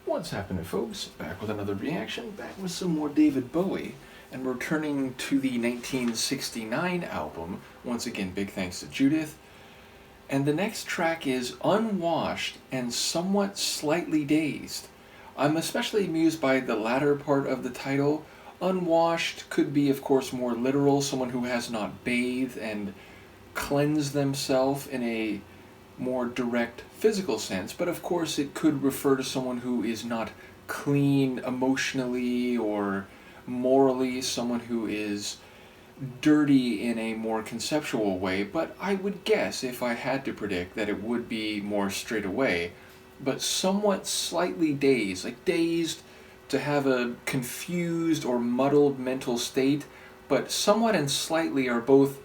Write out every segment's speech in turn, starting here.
What's happening, folks? Back with another reaction, back with some more David Bowie, and we're returning to the 1969 album. Once again, big thanks to Judith. And the next track is Unwashed and Somewhat Slightly Dazed. I'm especially amused by the latter part of the title. Unwashed could be, of course, more literal, someone who has not bathed and cleansed themselves in a more direct physical sense, but of course it could refer to someone who is not clean emotionally or morally, someone who is dirty in a more conceptual way. But I would guess, if I had to predict, that it would be more straight away. But somewhat slightly dazed, like dazed to have a confused or muddled mental state, but somewhat and slightly are both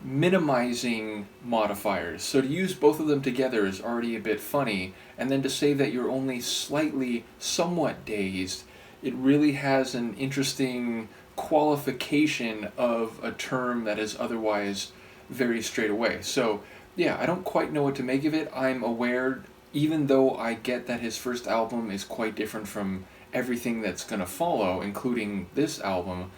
minimizing modifiers. So to use both of them together is already a bit funny, and then to say that you're only slightly, somewhat dazed, it really has an interesting qualification of a term that is otherwise very straight away. So yeah, I don't quite know what to make of it. I'm aware, even though I get that his first album is quite different from everything that's gonna follow, including this album,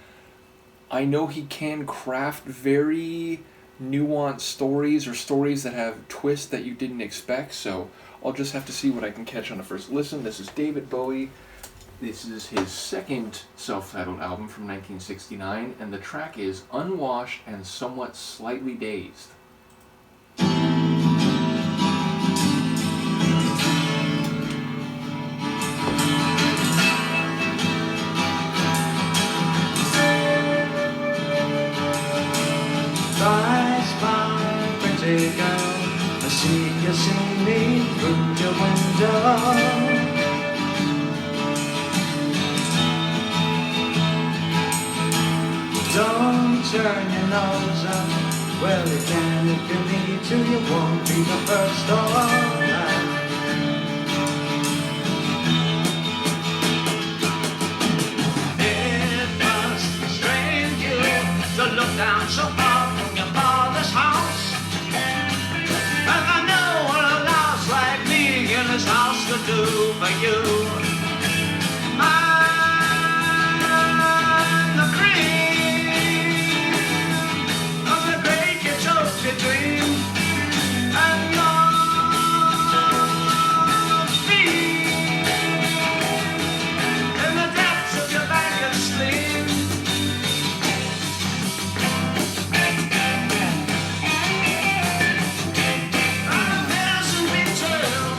I know he can craft very nuanced stories, or stories that have twists that you didn't expect, so I'll just have to see what I can catch on a first listen. This is David Bowie. This is his second self-titled album from 1969, and the track is Unwashed and Somewhat Slightly Dazed. Girl, I see you see me through your window. Don't turn your nose up. Well, you can if you need to. You won't be the first or last. It must strain you to look down so far from your father's house. His house to do for you. Mind the cream of the great utopia dream, and your feet in the depths of your bank and sleep. There's some betrayal.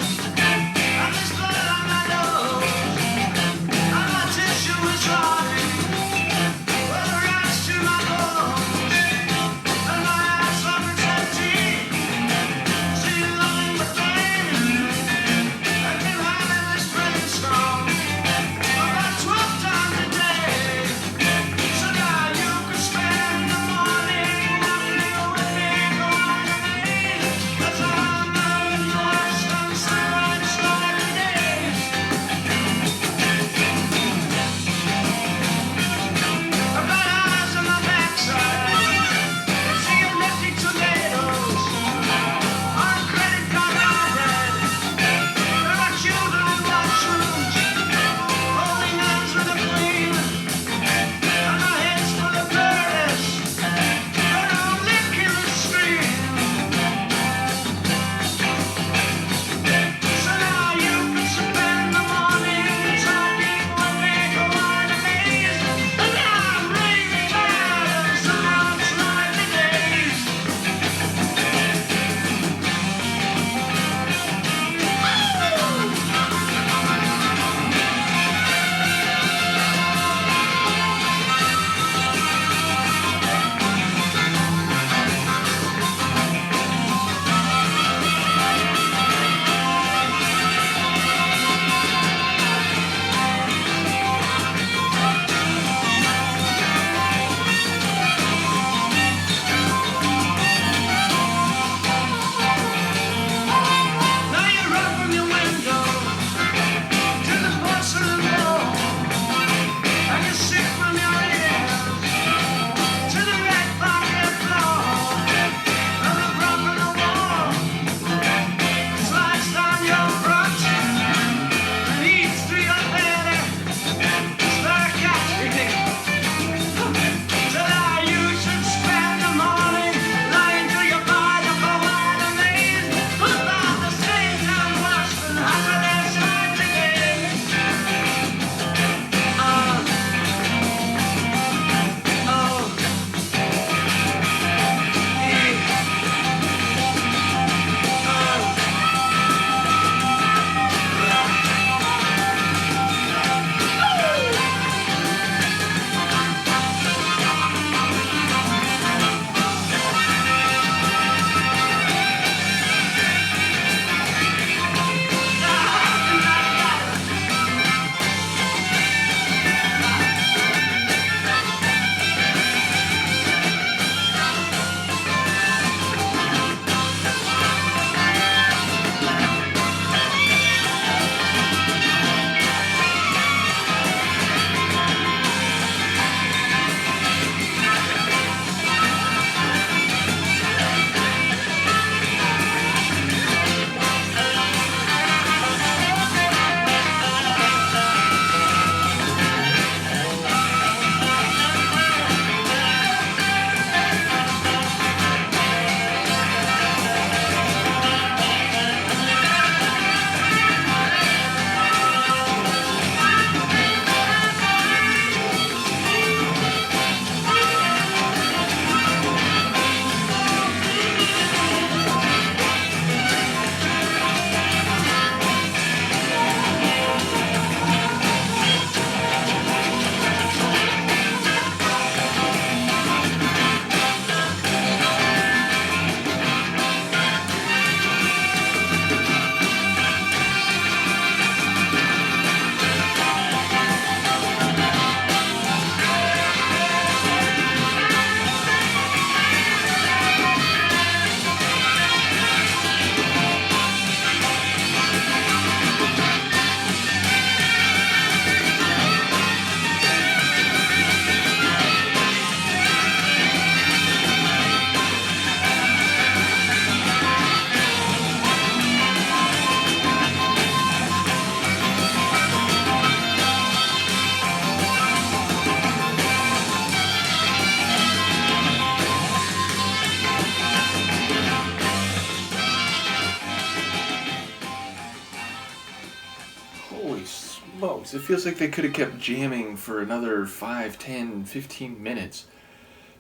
holy smokes, it feels like they could have kept jamming for another 5, 10, 15 minutes.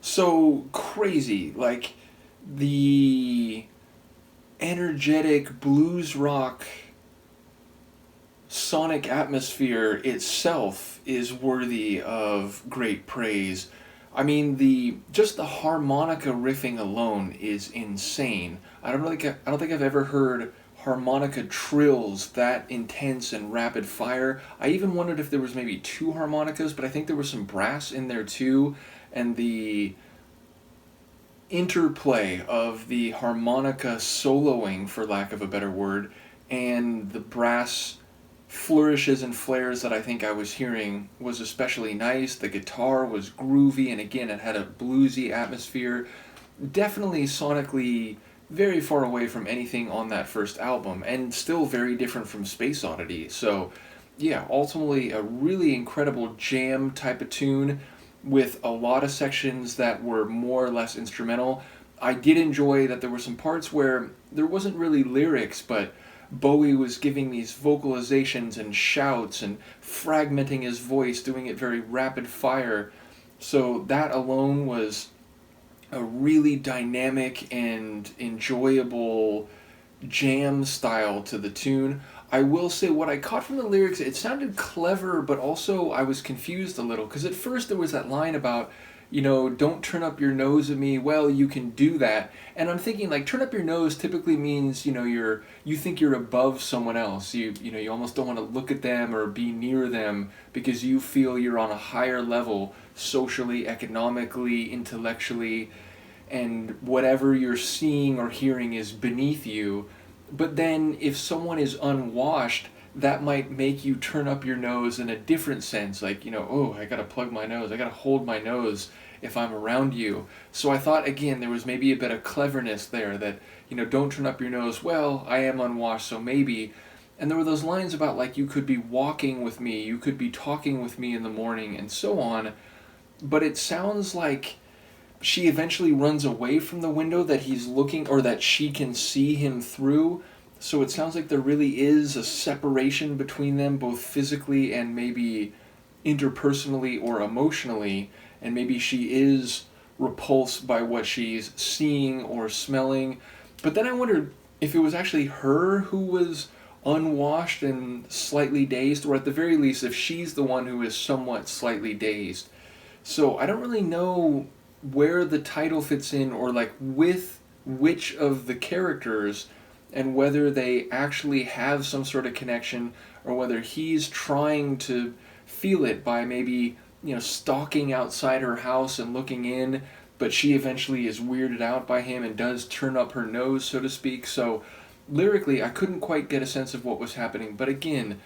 So crazy. Like, the energetic blues rock sonic atmosphere itself is worthy of great praise. I mean, just the harmonica riffing alone is insane. I don't think I've ever heard harmonica trills that intense and rapid fire. I even wondered if there was maybe two harmonicas, but I think there was some brass in there too, and the interplay of the harmonica soloing, for lack of a better word, and the brass flourishes and flares that I think I was hearing was especially nice. The guitar was groovy, and again, it had a bluesy atmosphere. Definitely sonically very far away from anything on that first album, and still very different from Space Oddity. So, yeah, ultimately a really incredible jam type of tune with a lot of sections that were more or less instrumental. I did enjoy that there were some parts where there wasn't really lyrics, but Bowie was giving these vocalizations and shouts and fragmenting his voice, doing it very rapid fire. So that alone was a really dynamic and enjoyable jam style to the tune. I will say what I caught from the lyrics, it sounded clever, but also I was confused a little, because at first there was that line about, don't turn up your nose at me. Well, you can do that. And I'm thinking, like, turn up your nose typically means, you think you're above someone else. You almost don't want to look at them or be near them because you feel you're on a higher level socially, economically, intellectually, and whatever you're seeing or hearing is beneath you. But then if someone is unwashed, that might make you turn up your nose in a different sense, like, oh, I gotta plug my nose, I gotta hold my nose if I'm around you. So I thought, again, there was maybe a bit of cleverness there that, don't turn up your nose, well, I am unwashed, so maybe. And there were those lines about, like, you could be walking with me, you could be talking with me in the morning, and so on. But it sounds like she eventually runs away from the window that he's looking, or that she can see him through. So it sounds like there really is a separation between them, both physically and maybe interpersonally or emotionally, and maybe she is repulsed by what she's seeing or smelling. But then I wondered if it was actually her who was unwashed and slightly dazed, or at the very least if she's the one who is somewhat slightly dazed. So I don't really know where the title fits in, or like with which of the characters, and whether they actually have some sort of connection, or whether he's trying to feel it by maybe, stalking outside her house and looking in, but she eventually is weirded out by him and does turn up her nose, so to speak. So lyrically, I couldn't quite get a sense of what was happening, but again,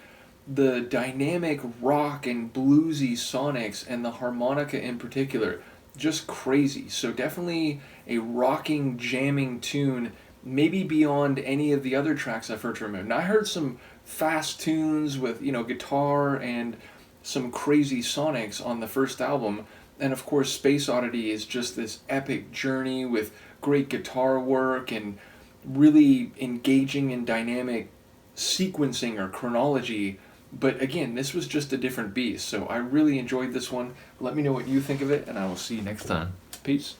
the dynamic rock and bluesy sonics and the harmonica in particular, just crazy. So definitely a rocking, jamming tune, maybe beyond any of the other tracks I've heard from him. Now, I heard some fast tunes with, guitar and some crazy sonics on the first album, and of course Space Oddity is just this epic journey with great guitar work and really engaging and dynamic sequencing or chronology. But again, this was just a different beast, so I really enjoyed this one. Let me know what you think of it, and I will see you next time. Peace.